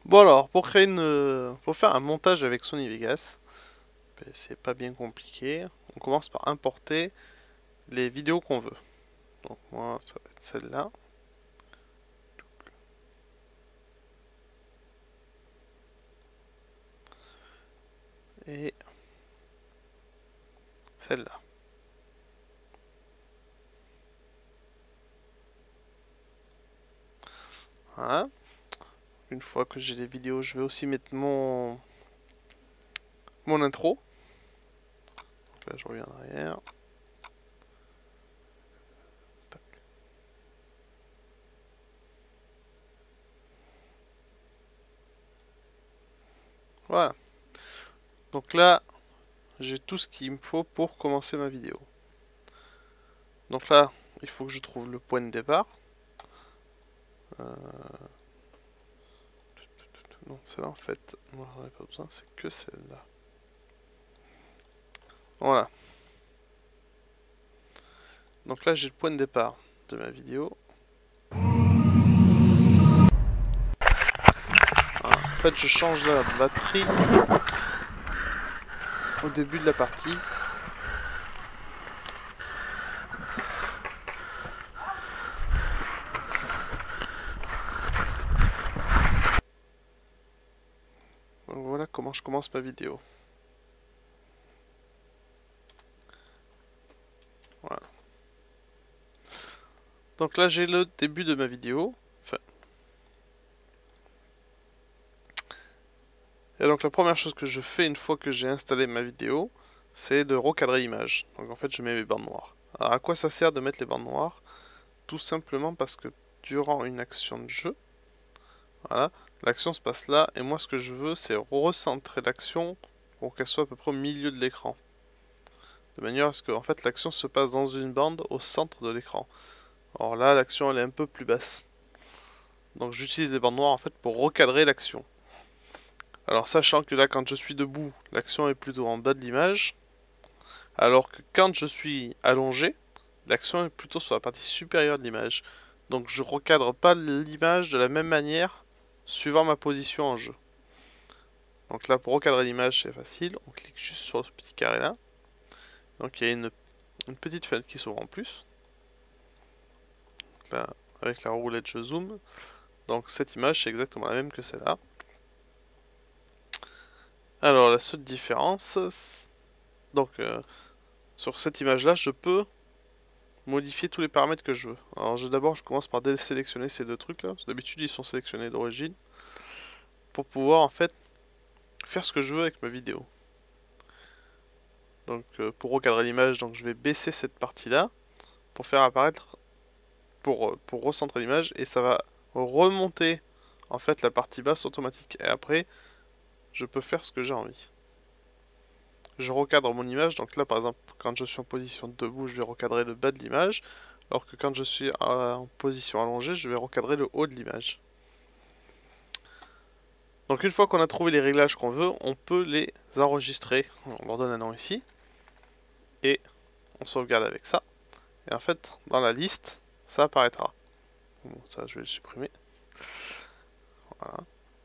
Bon alors, pour faire un montage avec Sony Vegas, ben, c'est pas bien compliqué. On commence par importer les vidéos qu'on veut. Donc moi, ça va être celle-là. Et celle-là. Voilà. Une fois que j'ai les vidéos, je vais aussi mettre mon intro. Donc là, je reviens en arrière. Tac. Voilà. Donc là, j'ai tout ce qu'il me faut pour commencer ma vidéo. Donc là, il faut que je trouve le point de départ. Non, celle-là en fait, moi j'en ai pas besoin, c'est que celle-là. Voilà. Donc là, j'ai le point de départ de ma vidéo. Voilà. En fait, je change la batterie au début de la partie. Donc voilà comment je commence ma vidéo. Voilà. Donc là, j'ai le début de ma vidéo. Enfin. Et donc la première chose que je fais une fois que j'ai installé ma vidéo, c'est de recadrer l'image. Donc en fait, je mets mes bandes noires. Alors à quoi ça sert de mettre les bandes noires? Tout simplement parce que durant une action de jeu, voilà, l'action se passe là, et moi ce que je veux, c'est recentrer l'action pour qu'elle soit à peu près au milieu de l'écran. De manière à ce que en fait, l'action se passe dans une bande au centre de l'écran. Or là, l'action elle est un peu plus basse. Donc j'utilise les bandes noires en fait pour recadrer l'action. Alors sachant que là, quand je suis debout, l'action est plutôt en bas de l'image, alors que quand je suis allongé, l'action est plutôt sur la partie supérieure de l'image. Donc je recadre pas l'image de la même manière suivant ma position en jeu. Donc là, pour recadrer l'image, c'est facile. On clique juste sur ce petit carré là. Donc il y a une petite fenêtre qui s'ouvre en plus. Donc là, avec la roulette, je zoome. Donc cette image, c'est exactement la même que celle-là. Alors la seule différence, donc sur cette image-là, je peux modifier tous les paramètres que je veux. Alors d'abord, je commence par désélectionner ces deux trucs-là. D'habitude, ils sont sélectionnés d'origine. Pour pouvoir en fait faire ce que je veux avec ma vidéo. Donc pour recadrer l'image, donc je vais baisser cette partie-là pour faire apparaître, pour recentrer l'image, et ça va remonter en fait la partie basse automatique. Et après, je peux faire ce que j'ai envie. Je recadre mon image, donc là par exemple, quand je suis en position debout, je vais recadrer le bas de l'image, alors que quand je suis en position allongée, je vais recadrer le haut de l'image. Donc une fois qu'on a trouvé les réglages qu'on veut, on peut les enregistrer. On leur donne un nom ici. Et on sauvegarde avec ça. Et en fait, dans la liste, ça apparaîtra. Bon, ça, je vais le supprimer. Voilà.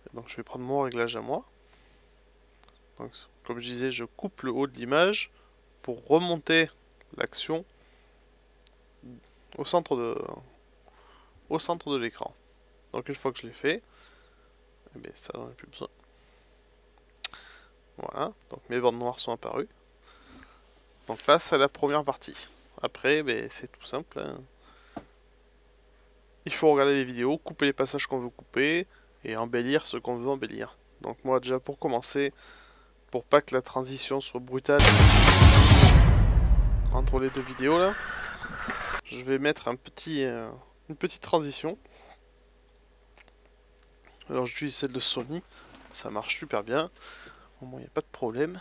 Et donc je vais prendre mon réglage à moi. Donc, comme je disais, je coupe le haut de l'image pour remonter l'action au centre de l'écran. Donc une fois que je l'ai fait, eh bien, ça j'en ai plus besoin. Voilà, donc mes bandes noires sont apparues. Donc là, c'est la première partie. Après, ben, c'est tout simple, hein. Il faut regarder les vidéos, couper les passages qu'on veut couper et embellir ce qu'on veut embellir. Donc moi déjà pour commencer, pour pas que la transition soit brutale entre les deux vidéos là, je vais mettre une petite transition. Alors j'utilise celle de Sony, ça marche super bien, au moins il n'y a pas de problème.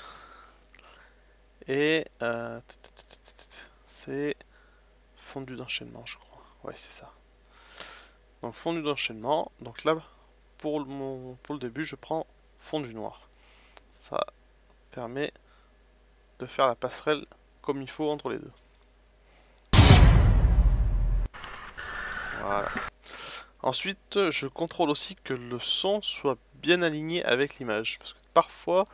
Et c'est fondu d'enchaînement je crois, ouais c'est ça. Donc fondu d'enchaînement, donc là pour le début je prends fondu noir. Ça permet de faire la passerelle comme il faut entre les deux. Voilà. Ensuite, je contrôle aussi que le son soit bien aligné avec l'image. Parce que parfois,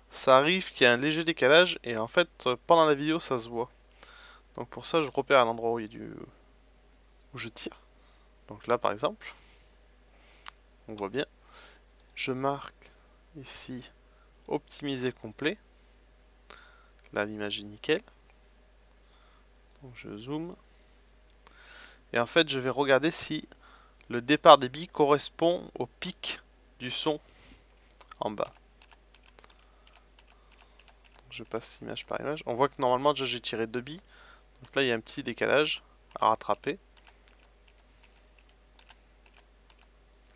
ça arrive qu'il y a un léger décalage et en fait, pendant la vidéo, ça se voit. Donc pour ça, je repère un endroit où, où je tire. Donc là, par exemple, on voit bien. Je marque ici optimiser complet. Là, l'image est nickel. Donc je zoome. Et en fait, je vais regarder si le départ des billes correspond au pic du son en bas. Donc je passe image par image. On voit que normalement, déjà, j'ai tiré 2 billes. Donc là, il y a un petit décalage à rattraper.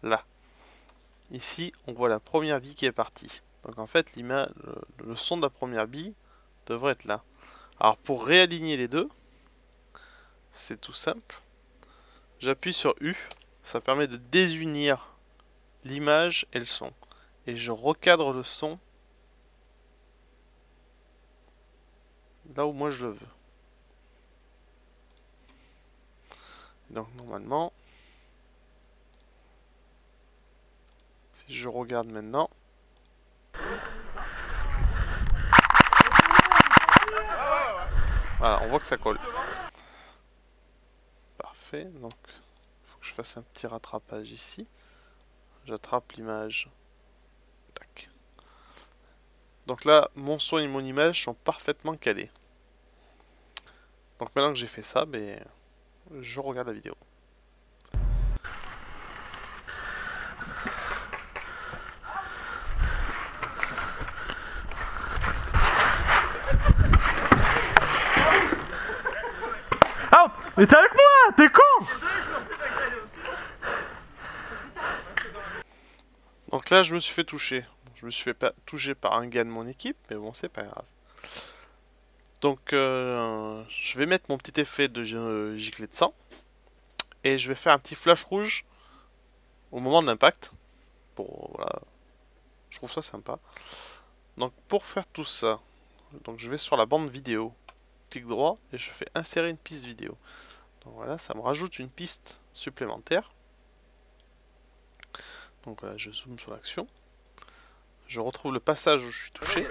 Là. Ici, on voit la première bille qui est partie. Donc en fait, le son de la première bille devrait être là. Alors pour réaligner les deux, c'est tout simple. J'appuie sur U, ça permet de désunir l'image et le son. Et je recadre le son là où moi je le veux. Donc normalement, si je regarde maintenant, voilà, on voit que ça colle. Parfait, donc il faut que je fasse un petit rattrapage ici. J'attrape l'image. Tac. Donc là, mon son et mon image sont parfaitement calés. Donc maintenant que j'ai fait ça, ben, je regarde la vidéo. Ah, mais t'es avec moi, t'es con! Donc là, je me suis fait toucher. Je me suis fait toucher par un gars de mon équipe, mais bon, c'est pas grave. Donc, je vais mettre mon petit effet de giclée de sang. Et je vais faire un petit flash rouge au moment de l'impact. Voilà, je trouve ça sympa. Donc, pour faire tout ça, donc je vais sur la bande vidéo, clic droit, et je fais insérer une piste vidéo. Donc voilà, ça me rajoute une piste supplémentaire. Donc voilà, je zoome sur l'action. Je retrouve le passage où je suis touché.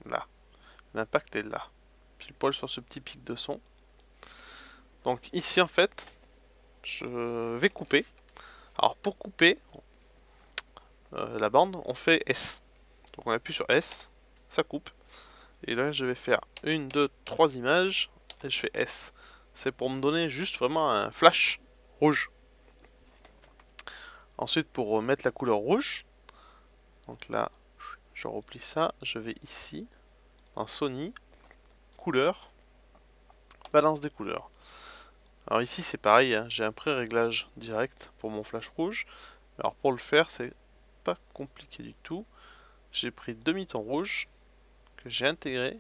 Là, l'impact est là. Pile poil sur ce petit pic de son. Donc ici en fait, je vais couper. Alors pour couper la bande, on fait S. Donc on appuie sur S, ça coupe. Et là je vais faire 1, 2, 3 images et je fais S. C'est pour me donner juste vraiment un flash rouge. Ensuite pour mettre la couleur rouge, donc là je replie ça, je vais ici, en Sony, couleur, balance des couleurs. Alors ici c'est pareil, hein, j'ai un pré-réglage direct pour mon flash rouge. Alors pour le faire c'est pas compliqué du tout. J'ai pris demi-ton rouge que j'ai intégré.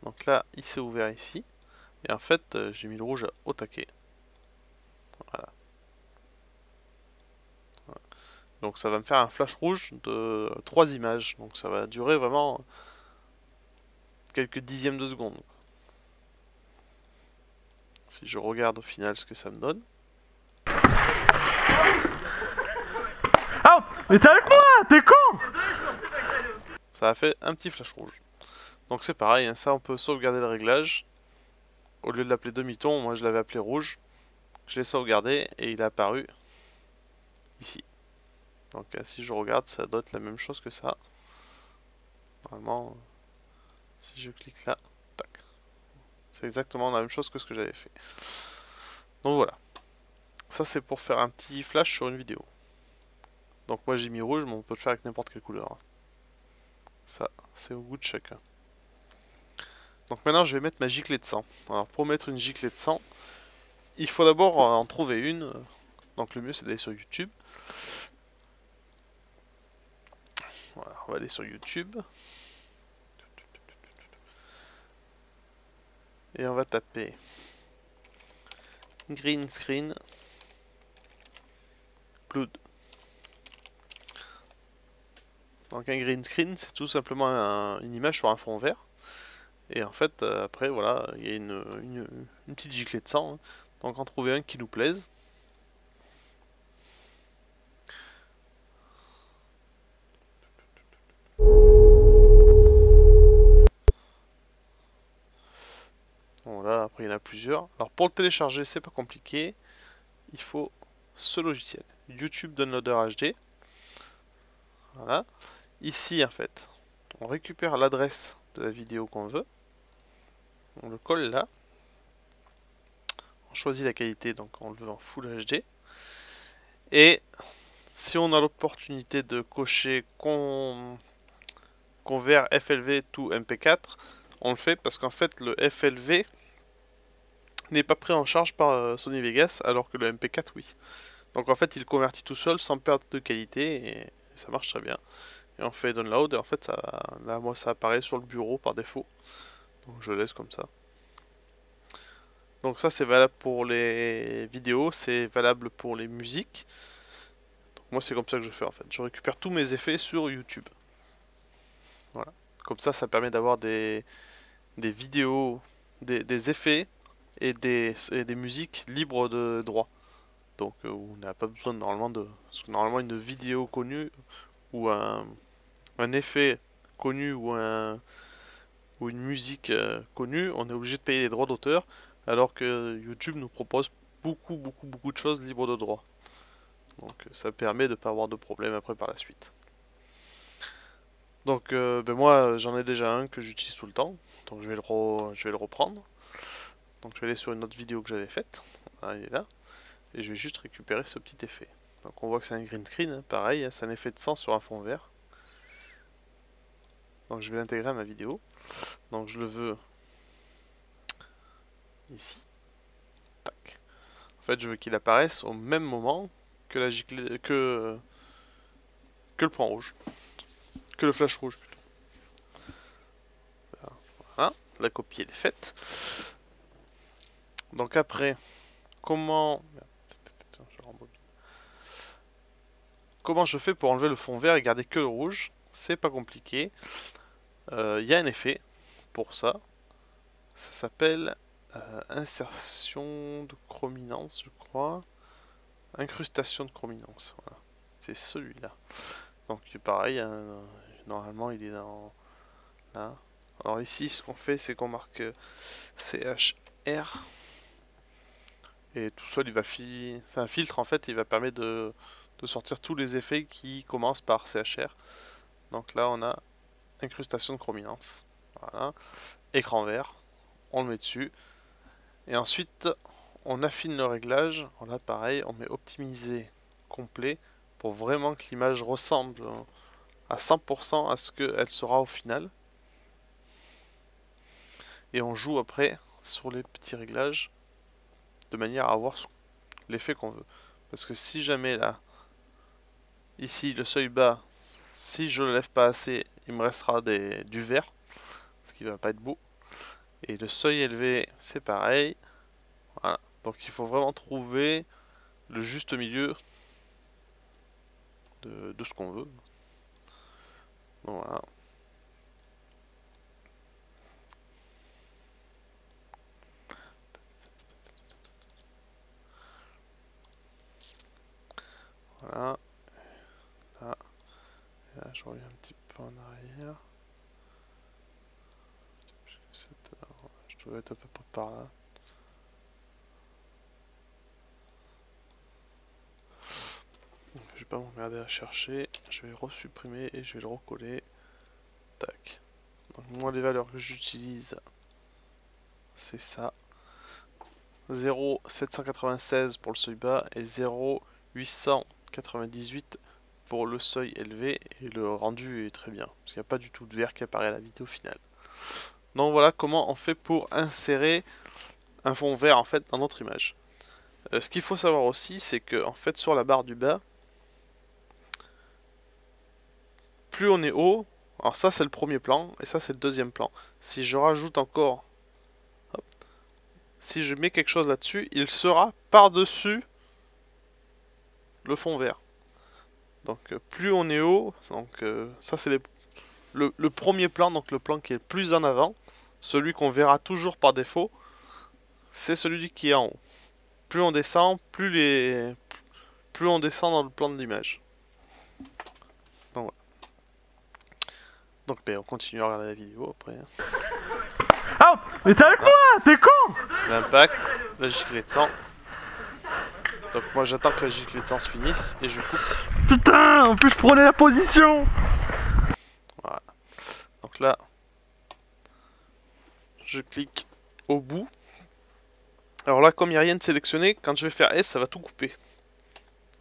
Donc là il s'est ouvert ici. Et en fait j'ai mis le rouge au taquet. Voilà. Donc ça va me faire un flash rouge de 3 images. Donc ça va durer vraiment quelques dixièmes de seconde. Si je regarde au final ce que ça me donne. Ah, mais t'es avec moi, t'es con! Ça a fait un petit flash rouge. Donc c'est pareil, hein, ça on peut sauvegarder le réglage. Au lieu de l'appeler demi-ton, moi je l'avais appelé rouge. Je l'ai sauvegardé et il est apparu ici. Donc si je regarde, ça doit être la même chose que ça. Normalement, si je clique là, tac. C'est exactement la même chose que ce que j'avais fait. Donc voilà. Ça c'est pour faire un petit flash sur une vidéo. Donc moi j'ai mis rouge, mais on peut le faire avec n'importe quelle couleur. Ça, c'est au goût de chacun. Donc maintenant je vais mettre ma giclée de sang. Alors pour mettre une giclée de sang, il faut d'abord en trouver une. Donc le mieux c'est d'aller sur YouTube. Voilà, on va aller sur YouTube. Et on va taper green screen blood. Donc un green screen, c'est tout simplement une image sur un fond vert. Et en fait, après, voilà, il y a une petite giclée de sang. Hein. Donc en trouver un qui nous plaise. Voilà, après il y en a plusieurs. Alors pour le télécharger, c'est pas compliqué. Il faut ce logiciel, YouTube Downloader HD. Voilà. Ici, en fait, on récupère l'adresse de la vidéo qu'on veut. On le colle là. On choisit la qualité, donc on le veut en Full HD. Et si on a l'opportunité de cocher convert FLV to MP4, on le fait parce qu'en fait le FLV n'est pas pris en charge par Sony Vegas alors que le MP4 oui. Donc en fait il convertit tout seul sans perte de qualité et ça marche très bien. Et on fait download et en fait ça, là moi ça apparaît sur le bureau par défaut. Donc je laisse comme ça. Donc ça c'est valable pour les vidéos, c'est valable pour les musiques. Donc moi c'est comme ça que je fais en fait. Je récupère tous mes effets sur YouTube. Voilà. Comme ça permet d'avoir des vidéos, des effets et des musiques libres de droit. Donc on n'a pas besoin normalement de... Parce que normalement une vidéo connue ou un effet connu ou une musique connue, on est obligé de payer des droits d'auteur, alors que YouTube nous propose beaucoup de choses libres de droit. Donc ça permet de ne pas avoir de problème après par la suite. Donc ben moi j'en ai déjà un que j'utilise tout le temps, donc je vais le reprendre. Donc je vais aller sur une autre vidéo que j'avais faite, voilà, il est là, et je vais juste récupérer ce petit effet. Donc on voit que c'est un green screen, hein, pareil, hein, c'est un effet de sang sur un fond vert. Donc je vais l'intégrer à ma vidéo. Donc je le veux ici. Tac. En fait je veux qu'il apparaisse au même moment que la giclée, que le point rouge. Que le flash rouge plutôt. Voilà, la copie elle est faite. Donc après, comment je fais pour enlever le fond vert et garder que le rouge? C'est pas compliqué. Il y a un effet pour ça. Ça s'appelle insertion de chrominance, je crois. Incrustation de chrominance. Voilà. C'est celui-là. Donc pareil, hein, normalement il est dans là. Alors ici, ce qu'on fait, c'est qu'on marque CHR. Et tout seul, il va c'est un filtre en fait, il va permettre de sortir tous les effets qui commencent par CHR. Donc là, on a incrustation de chrominance. Voilà. Écran vert. On le met dessus. Et ensuite, on affine le réglage. Là, pareil, on met optimiser complet pour vraiment que l'image ressemble à 100% à ce qu'elle sera au final. Et on joue après sur les petits réglages de manière à avoir l'effet qu'on veut. Parce que si jamais là, ici le seuil bas, si je le lève pas assez, il me restera du vert, ce qui va pas être beau. Et le seuil élevé, c'est pareil. Voilà. Donc il faut vraiment trouver le juste milieu de ce qu'on veut. Voilà. Voilà. Là. Et là, je reviens un petit peu en arrière. Je dois être à peu près par là. Je vais pas m'emmerder à chercher. Je vais le resupprimer et je vais le recoller. Tac. Donc moi les valeurs que j'utilise, c'est ça. 0,796 pour le seuil bas et 0,898 pour le seuil élevé, et le rendu est très bien parce qu'il n'y a pas du tout de vert qui apparaît à la vidéo finale. Donc voilà comment on fait pour insérer un fond vert en fait dans notre image. Ce qu'il faut savoir aussi, c'est que en fait sur la barre du bas, plus on est haut, alors ça c'est le premier plan et ça c'est le deuxième plan. Si je rajoute encore, hop, si je mets quelque chose là-dessus, il sera par-dessus le fond vert. Donc plus on est haut, donc ça c'est le premier plan, donc le plan qui est le plus en avant, celui qu'on verra toujours par défaut, c'est celui qui est en haut. Plus on descend, plus on descend dans le plan de l'image. Donc voilà. Donc ben, on continue à regarder la vidéo après. Ah, mais t'es avec moi, t'es con! L'impact, la giclée de sang. Donc moi j'attends que la giclée de sang se finisse et je coupe. Putain, en plus je prenais la position! Voilà. Donc là, je clique au bout. Alors là, comme il n'y a rien de sélectionné, quand je vais faire S, ça va tout couper.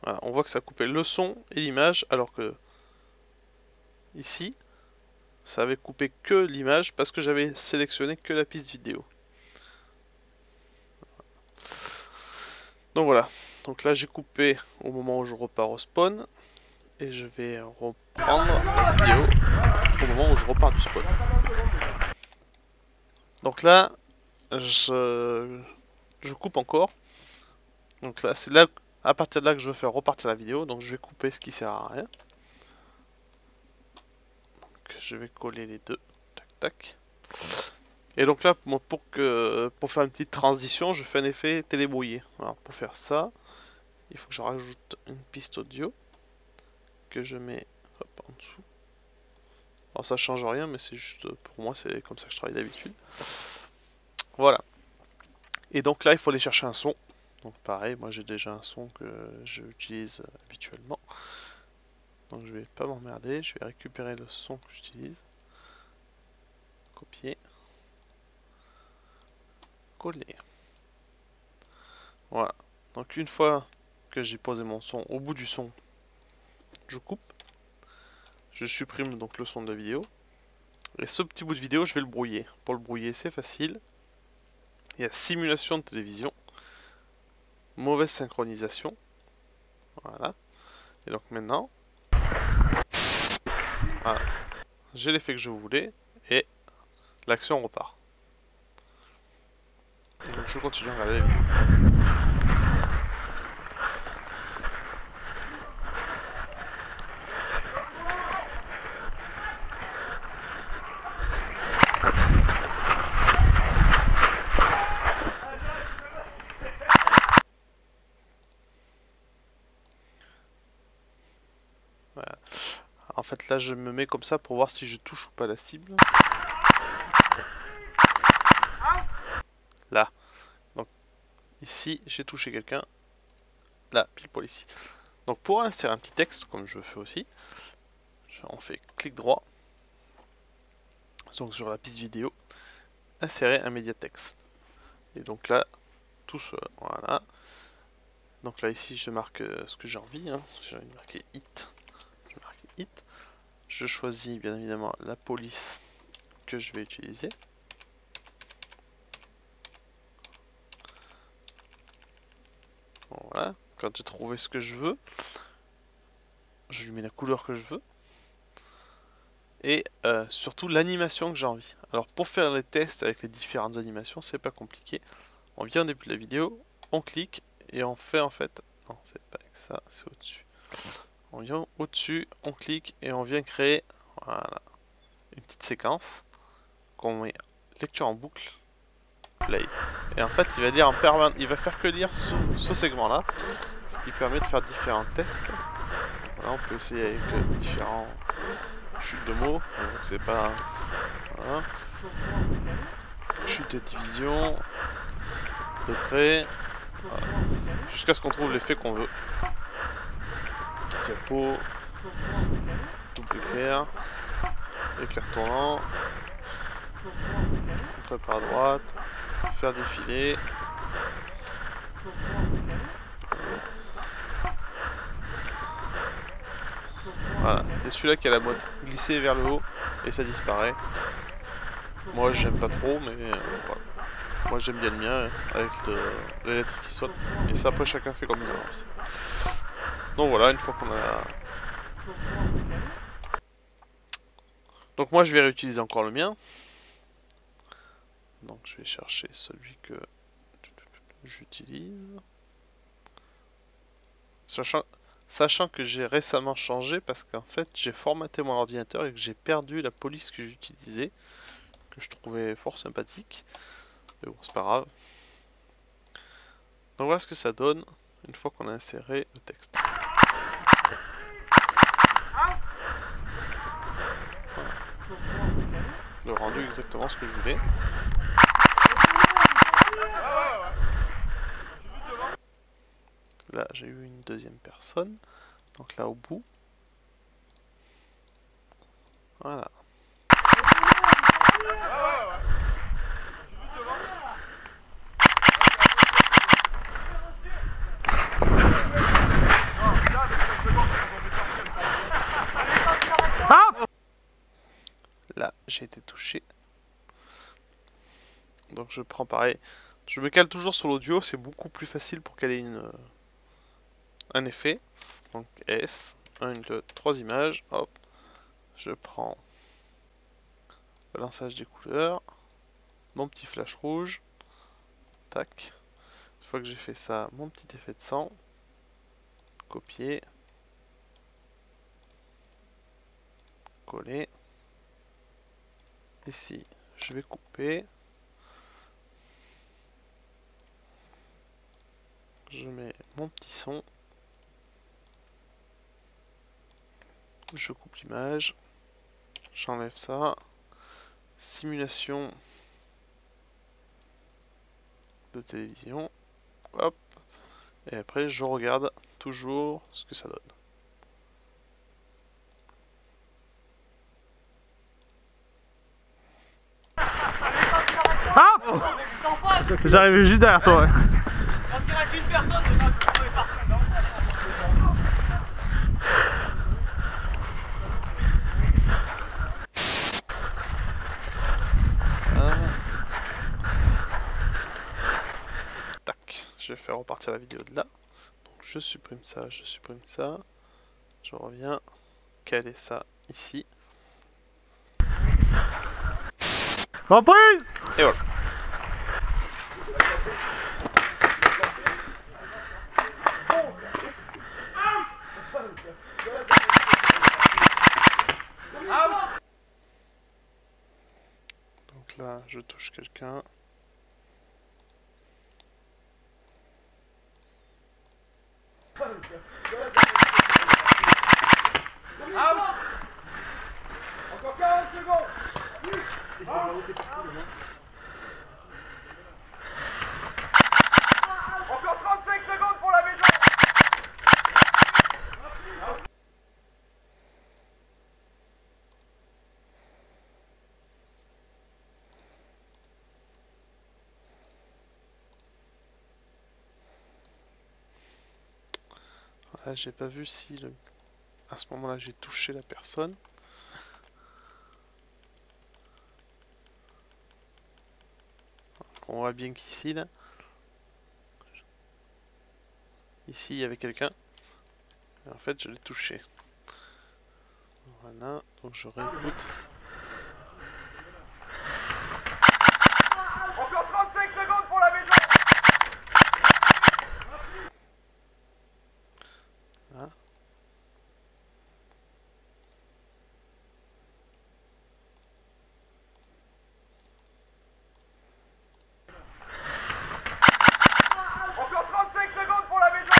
Voilà, on voit que ça a coupé le son et l'image, alors que ici, ça avait coupé que l'image parce que j'avais sélectionné que la piste vidéo. Donc voilà. Donc là, j'ai coupé au moment où je repars au spawn. Et je vais reprendre la vidéo au moment où je repars du spawn. Donc là, je coupe encore. Donc là, c'est là, à partir de là que je veux faire repartir la vidéo. Donc je vais couper ce qui sert à rien. Donc je vais coller les deux. Tac, tac. Et donc là, pour faire une petite transition, je fais un effet télébrouillé. Alors pour faire ça, il faut que je rajoute une piste audio que je mets hop, en dessous. Alors ça change rien, mais c'est juste pour moi, c'est comme ça que je travaille d'habitude. Voilà. Et donc là, il faut aller chercher un son. Donc pareil, moi j'ai déjà un son que j'utilise habituellement. Donc je vais pas m'emmerder, je vais récupérer le son que j'utilise. Copier. Coller. Voilà. Donc une fois que j'ai posé mon son au bout du son, je coupe. Je supprime donc le son de la vidéo. Et ce petit bout de vidéo, je vais le brouiller. Pour le brouiller, c'est facile. Il y a simulation de télévision. Mauvaise synchronisation. Voilà. Et donc maintenant, voilà. J'ai l'effet que je voulais. Et l'action repart. Donc je continue à regarder la vidéo. Voilà. En fait là je me mets comme ça pour voir si je touche ou pas la cible. Là. Donc ici j'ai touché quelqu'un. Là, pile poil ici. Donc pour insérer un petit texte, comme je fais aussi, on fait clic droit. Donc sur la piste vidéo, insérer un médiatext. Et donc là, tout ce, voilà. Donc là ici je marque ce que j'ai envie. Hein. J'ai envie de marquer hit. Je marque hit. Je choisis bien évidemment la police que je vais utiliser. Voilà. Quand j'ai trouvé ce que je veux, je lui mets la couleur que je veux. Et surtout l'animation que j'ai envie. Alors pour faire les tests avec les différentes animations, c'est pas compliqué. On vient au début de la vidéo, on clique et on fait en fait... Non, c'est pas avec ça, c'est au-dessus. On vient au-dessus, on clique et on vient créer voilà, une petite séquence qu'on met lecture en boucle, play. Et en fait, il va dire en permanence, il va faire que lire ce segment-là, ce qui permet de faire différents tests. Voilà, on peut essayer avec différents chutes de mots, donc c'est pas... Voilà. Chute et division, de près, voilà. Jusqu'à ce qu'on trouve l'effet qu'on veut. Capot, double éclair, éclair tournant, contre par droite, faire défiler. Voilà, et celui-là qui a la mode glisser vers le haut et ça disparaît. Moi j'aime pas trop, mais voilà. Moi j'aime bien le mien avec les lettres qui sautent. Et ça après chacun fait comme il a envie. Donc voilà, une fois qu'on a... Donc moi je vais réutiliser encore le mien. Donc je vais chercher celui que j'utilise. Sachant, Sachant que j'ai récemment changé parce qu'en fait j'ai formaté mon ordinateur et que j'ai perdu la police que j'utilisais, que je trouvais fort sympathique. Mais bon, c'est pas grave. Donc voilà ce que ça donne une fois qu'on a inséré le texte. Voilà. Le rendu exactement ce que je voulais. Là j'ai eu une deuxième personne. Donc là au bout. Voilà. Là j'ai été touché. Donc je prends pareil. Je me cale toujours sur l'audio, c'est beaucoup plus facile pour caler un effet. Donc S, 1, 2, 3 images, hop. Je prends le lançage des couleurs, mon petit flash rouge, tac. Une fois que j'ai fait ça, mon petit effet de sang, copier, coller. Ici, je vais couper. Je mets mon petit son. Je coupe l'image. J'enlève ça. Simulation de télévision. Hop. Et après, je regarde toujours ce que ça donne. Ah! J'arrivais juste derrière toi, ouais. Quand il reste une personne, c'est pas que est parti, non? Tac. Je vais faire repartir la vidéo de là. Donc je supprime ça, je supprime ça. Je reviens. Caler ça ici. Reprise! Et voilà. Donc là, je touche quelqu'un. Encore 40 secondes. Encore 35 secondes pour la maison. Voilà, j'ai pas vu si à ce moment-là j'ai touché la personne. Donc on voit bien qu'ici, là, ici il y avait quelqu'un. En fait, je l'ai touché. Voilà, donc je réécoute. Encore 35 secondes pour la maison. Là. Encore 35 secondes pour la maison.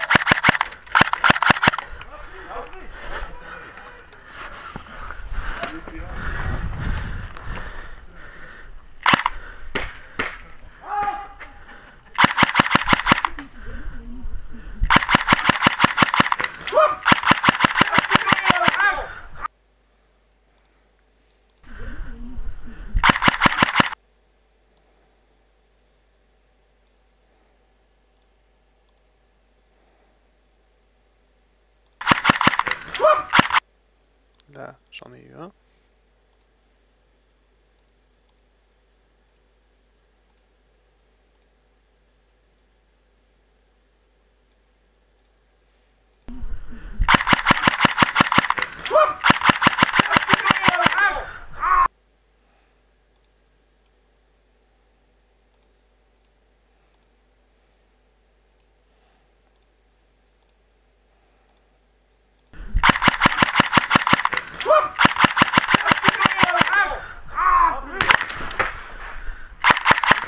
Là, j'en ai eu un.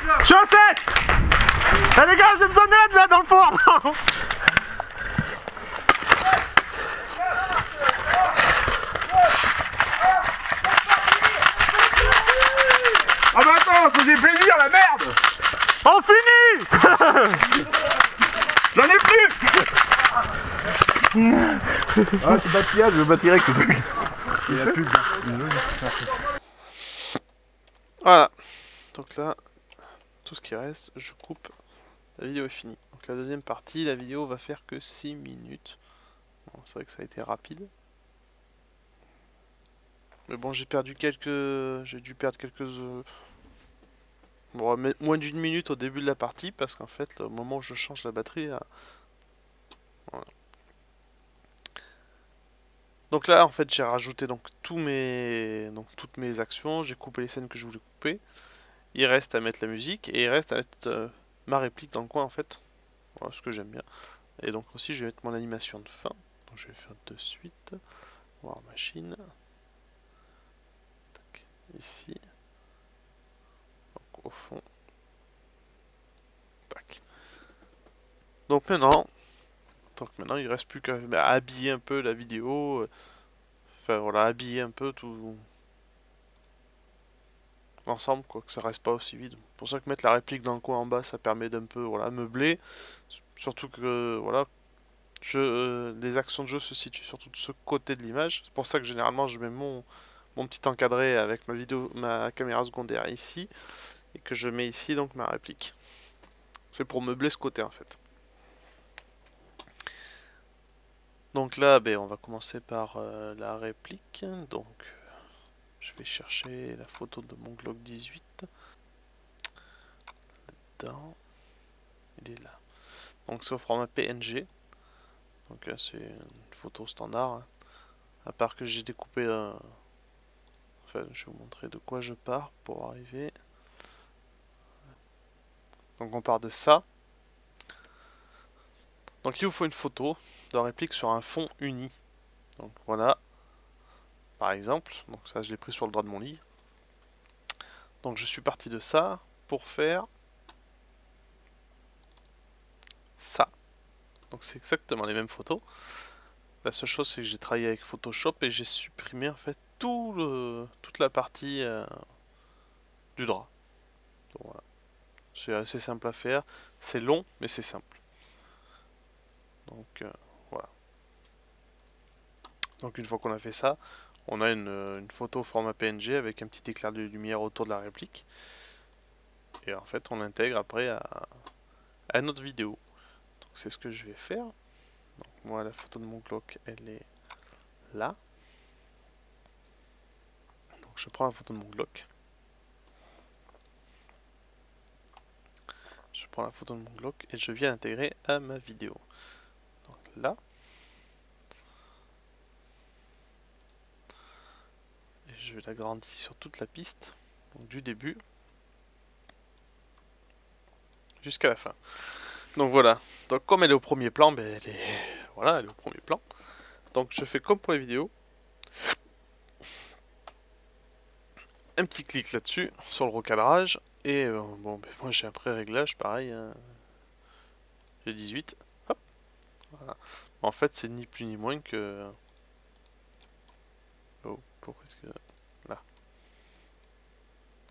Je suis à 7. Eh les gars, j'ai besoin d'aide là dans le four. Ah bah attends, ça fait plaisir la merde. On finit. J'en ai plus. Ah c'est bâtillage, je bâtirai que il y a plus. Voilà. Donc là, tout ce qui reste, je coupe. La vidéo est finie. Donc la deuxième partie, la vidéo va faire que 6 minutes. Bon, c'est vrai que ça a été rapide. Mais bon, j'ai perdu quelques... J'ai dû perdre quelques... Bon, moins d'une minute au début de la partie, parce qu'en fait, au moment où je change la batterie... Voilà. Donc là, en fait, j'ai rajouté donc toutes mes actions, j'ai coupé les scènes que je voulais couper. Il reste à mettre la musique, et il reste à mettre ma réplique dans le coin, en fait. Voilà, ce que j'aime bien. Et donc aussi, je vais mettre mon animation de fin. Donc je vais faire de suite. Voir machine. Tac, ici. Donc au fond. Tac. Donc maintenant, il reste plus qu'à habiller un peu la vidéo. Enfin voilà, habiller un peu tout l'ensemble, quoi, que ça reste pas aussi vide. Pour ça que mettre la réplique dans le coin en bas, ça permet d'un peu voilà, meubler. Surtout que voilà, les actions de jeu se situent surtout de ce côté de l'image. C'est pour ça que généralement je mets mon petit encadré avec ma caméra secondaire ici. Et que je mets ici donc ma réplique. C'est pour meubler ce côté en fait. Donc là, ben, on va commencer par la réplique. Donc, je vais chercher la photo de mon Glock 18. Là-dedans. Il est là. Donc c'est au format PNG. Donc c'est une photo standard. Hein. À part que j'ai découpé... Enfin, je vais vous montrer de quoi je pars pour arriver. Donc on part de ça. Donc il vous faut une photo de réplique sur un fond uni. Donc voilà. Par exemple. Donc ça je l'ai pris sur le drap de mon lit. Donc je suis parti de ça pour faire ça. Donc c'est exactement les mêmes photos. La seule chose c'est que j'ai travaillé avec Photoshop et j'ai supprimé en fait toute la partie du drap. Donc voilà. C'est assez simple à faire. C'est long mais c'est simple. Donc voilà. Donc une fois qu'on a fait ça, on a une photo au format PNG avec un petit éclair de lumière autour de la réplique. Et en fait on l'intègre après à notre vidéo. Donc c'est ce que je vais faire. Donc moi la photo de mon Glock elle est là. Donc je prends la photo de mon Glock. Je prends la photo de mon Glock et je viens l'intégrer à ma vidéo. Donc là. Et je vais l'agrandir sur toute la piste. Donc du début jusqu'à la fin. Donc voilà. Donc comme elle est au premier plan, ben voilà, elle est au premier plan. Donc je fais comme pour les vidéos. Un petit clic là-dessus, sur le recadrage. Et bon, ben, moi j'ai un pré-réglage, pareil. Hein. J'ai 18. Hop. Voilà. En fait, c'est ni plus ni moins que... Oh, pourquoi est-ce que... Là.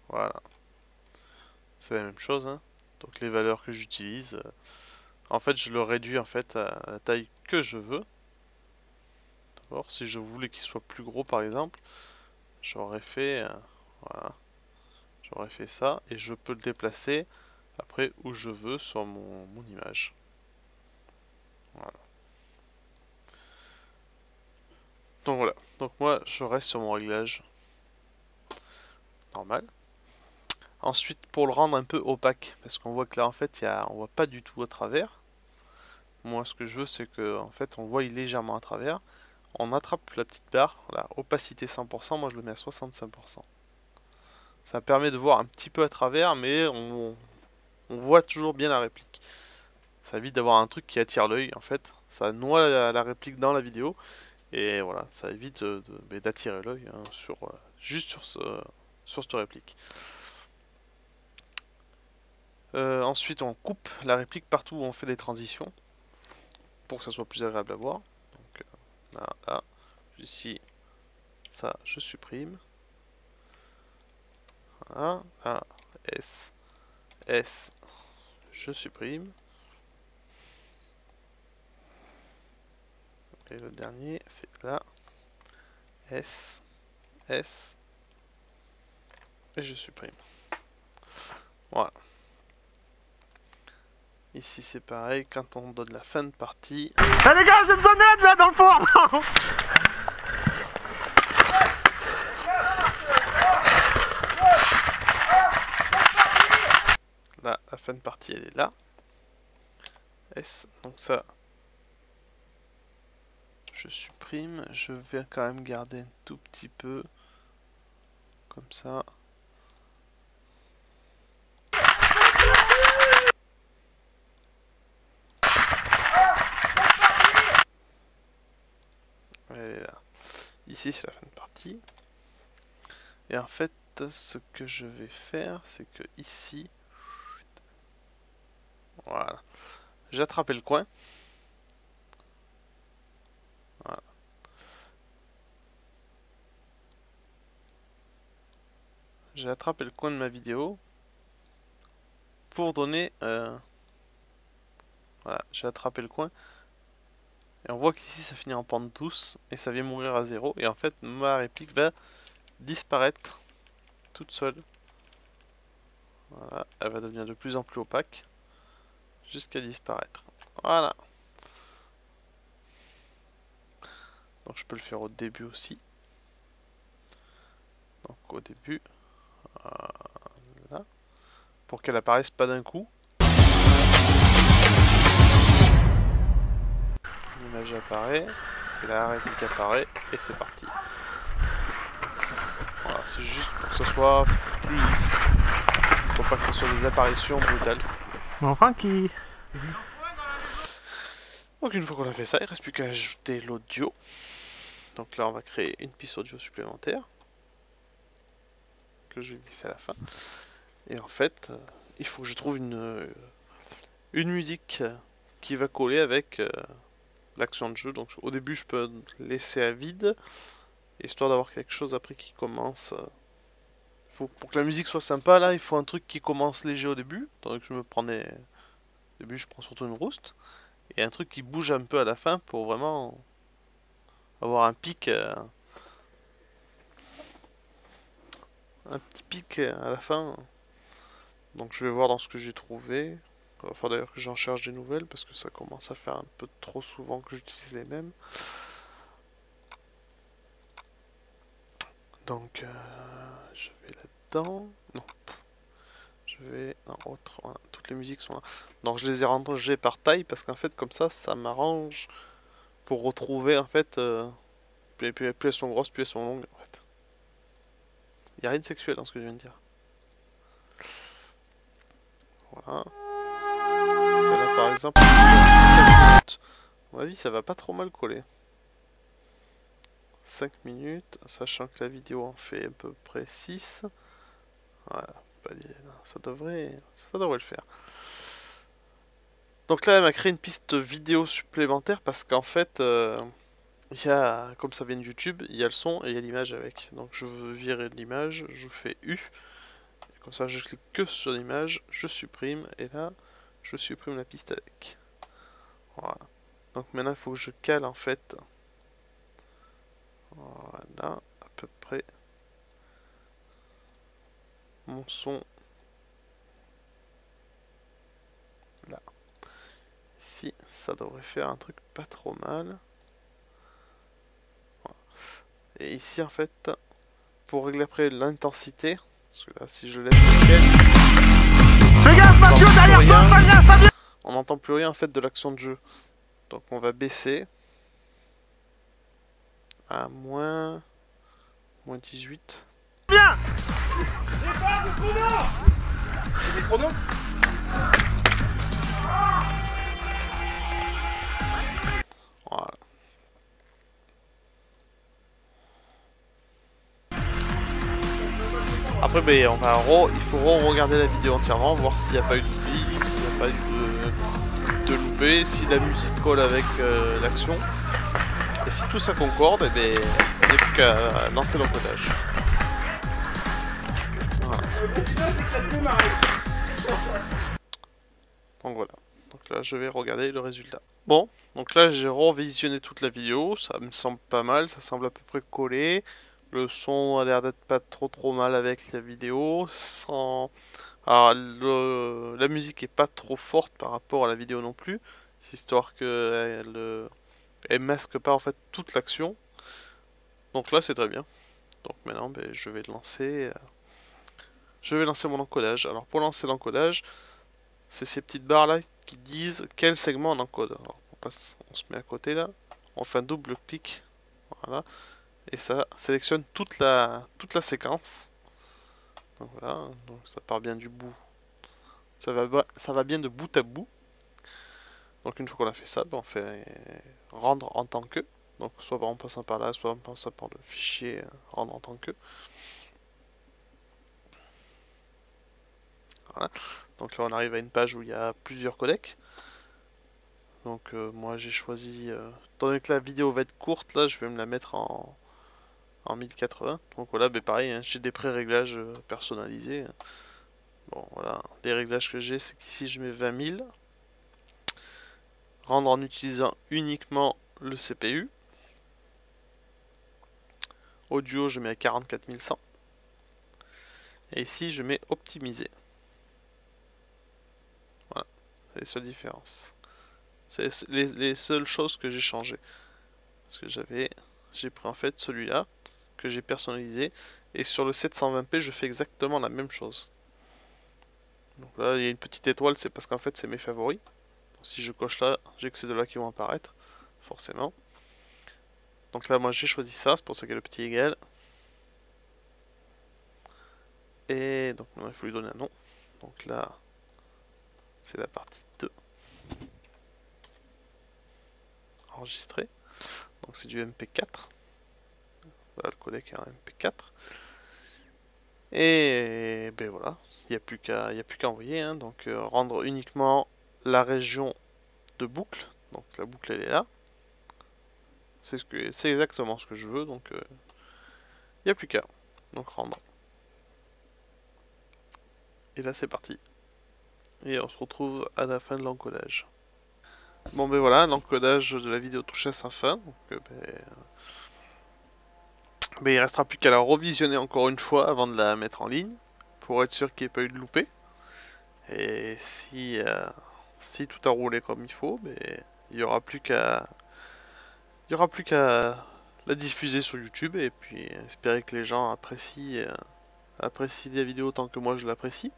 Voilà. C'est la même chose. Hein. Donc les valeurs que j'utilise... En fait, je le réduis en fait à la taille que je veux. D'abord, si je voulais qu'il soit plus gros par exemple, j'aurais fait... voilà. J'aurais fait ça et je peux le déplacer après où je veux sur mon image. Voilà. Donc voilà. Donc moi je reste sur mon réglage normal. Ensuite pour le rendre un peu opaque, parce qu'on voit que là en fait on voit pas du tout à travers. Moi ce que je veux c'est que en fait on voit légèrement à travers. On attrape la petite barre, la opacité 100%, moi je le mets à 65%. Ça permet de voir un petit peu à travers, mais on voit toujours bien la réplique. Ça évite d'avoir un truc qui attire l'œil, en fait. Ça noie la réplique dans la vidéo. Et voilà, ça évite d'attirer l'œil hein, juste sur cette réplique. Ensuite, on coupe la réplique partout où on fait des transitions pour que ça soit plus agréable à voir. Donc là, ici, ça, je supprime. Voilà, là, S, je supprime. Et le dernier, c'est là, S, et je supprime. Voilà. Ici c'est pareil, quand on donne la fin de partie. Eh les gars, j'ai besoin d'aide là dans le fort. Là, la fin de partie elle est là. S, donc ça, je supprime. Je vais quand même garder un tout petit peu. Comme ça. Elle est là. Ici c'est la fin de partie. Et en fait, ce que je vais faire, c'est que ici, voilà, j'ai attrapé le coin. Voilà. J'ai attrapé le coin de ma vidéo pour donner... voilà, j'ai attrapé le coin. Et on voit qu'ici ça finit en pente douce et ça vient mourir à 0. Et en fait, ma réplique va disparaître toute seule. Voilà, elle va devenir de plus en plus opaque jusqu'à disparaître. Voilà. Donc je peux le faire au début aussi. Donc au début, voilà, pour qu'elle apparaisse pas d'un coup. L'image apparaît, et la réplique apparaît, et c'est parti. Voilà, c'est juste pour que ce soit plus lisse. Pour pas que ce soit des apparitions brutales. Bon, Francky. Donc une fois qu'on a fait ça, il ne reste plus qu'à ajouter l'audio. Donc là on va créer une piste audio supplémentaire. Que je vais glisser à la fin. Et en fait, il faut que je trouve une musique qui va coller avec l'action de jeu. Donc au début je peux laisser à vide, histoire d'avoir quelque chose après qui commence. Pour que la musique soit sympa, là il faut un truc qui commence léger au début. Donc je me prenais... Au début je prends surtout une rouste. Et un truc qui bouge un peu à la fin pour vraiment avoir un pic. Un petit pic à la fin. Donc je vais voir dans ce que j'ai trouvé. Il va falloir d'ailleurs que j'en cherche des nouvelles parce que ça commence à faire un peu trop souvent que j'utilise les mêmes. Donc je vais là-dedans. Non. Je vais dans autre. Voilà, toutes les musiques sont là. Donc je les ai rangées par taille parce qu'en fait comme ça m'arrange pour retrouver en fait. Plus elles sont grosses, plus elles sont longues en fait. Il n'y a rien de sexuel dans ce que je viens de dire. Voilà. Celle-là par exemple. 5 minutes. À mon avis ça va pas trop mal coller. 5 minutes, sachant que la vidéo en fait à peu près 6. Voilà. Ça devrait le faire. Donc là elle m'a créé une piste vidéo supplémentaire parce qu'en fait il y a, comme ça vient de YouTube, il y a le son et il y a l'image avec. Donc je veux virer l'image, je fais U. Et comme ça je clique que sur l'image, je supprime et là je supprime la piste avec. Voilà. Donc maintenant il faut que je cale en fait. Voilà, à peu près. Mon son. Là. Ici, ça devrait faire un truc pas trop mal. Voilà. Et ici en fait, pour régler après l'intensité, parce que là si je laisse nickel, Fais gaffe, Mathieu, derrière toi, Fabien. on n'entend plus rien en fait de l'action de jeu. Donc on va baisser à moins 18. Viens. Les chronos. Voilà. Après, ben, il faut regarder la vidéo entièrement, voir s'il n'y a pas eu d'oubli, s'il n'y a pas eu de loupé, si la musique colle avec l'action. Et si tout ça concorde, eh ben, il n'y a plus qu'à lancer l'encodage. Voilà. Donc voilà. Donc là, je vais regarder le résultat. Bon, donc là, j'ai revisionné toute la vidéo. Ça me semble pas mal, ça semble à peu près collé. Le son a l'air d'être pas trop mal avec la vidéo. Alors, la musique est pas trop forte par rapport à la vidéo non plus. Histoire que elle masque pas en fait toute l'action. Donc là, c'est très bien. Donc maintenant, ben, je vais lancer mon encodage. Alors pour lancer l'encodage, c'est ces petites barres là qui disent quel segment on encode. Alors, on se met à côté là, on fait un double clic, voilà, et ça sélectionne toute la séquence. Donc voilà, donc ça part bien du bout. Ça va bien de bout à bout. Donc une fois qu'on a fait ça, ben, on fait rendre en tant que. Donc soit en passant par là, soit en passant par le fichier rendre en tant que. Voilà. Donc là on arrive à une page où il y a plusieurs codecs. Donc moi j'ai choisi, étant donné que la vidéo va être courte, là je vais me la mettre en 1080. Donc voilà, ben pareil, hein, j'ai des pré-réglages personnalisés. Bon voilà, les réglages que j'ai, c'est qu'ici je mets 20 000. Rendre en utilisant uniquement le CPU. Audio, je mets à 44 100. Et ici, je mets optimiser. Voilà, c'est les seules différences. C'est les seules choses que j'ai changées. Parce que j'ai pris en fait celui-là, que j'ai personnalisé. Et sur le 720p, je fais exactement la même chose. Donc là, il y a une petite étoile, c'est parce qu'en fait, c'est mes favoris. Donc, si je coche là, j'ai que c'est de là qui vont apparaître, forcément. Donc là, moi, j'ai choisi ça, c'est pour ça qu'il y a le petit égal. Et donc, maintenant, il faut lui donner un nom. Donc là, c'est la partie 2. Enregistré. Donc c'est du MP4. Voilà, le codec est un MP4. Et ben voilà, il n'y a plus qu'à envoyer. Hein. Donc rendre uniquement la région de boucle. Donc la boucle elle est là. C'est exactement ce que je veux. Donc il n'y a plus qu'à. Donc rendre. Et là c'est parti. Et on se retrouve à la fin de l'encodage. Bon ben voilà, l'encodage de la vidéo touche à sa fin. Donc il restera plus qu'à la revisionner encore une fois avant de la mettre en ligne. Pour être sûr qu'il n'y ait pas eu de loupé. Et si tout a roulé comme il faut, ben, il n'y aura plus qu'à la diffuser sur YouTube et puis espérer que les gens apprécient la vidéo autant que moi je l'apprécie.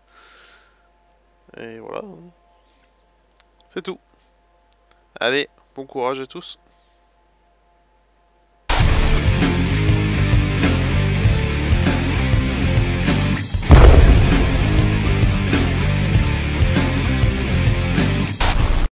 Et voilà, c'est tout. Allez, bon courage à tous.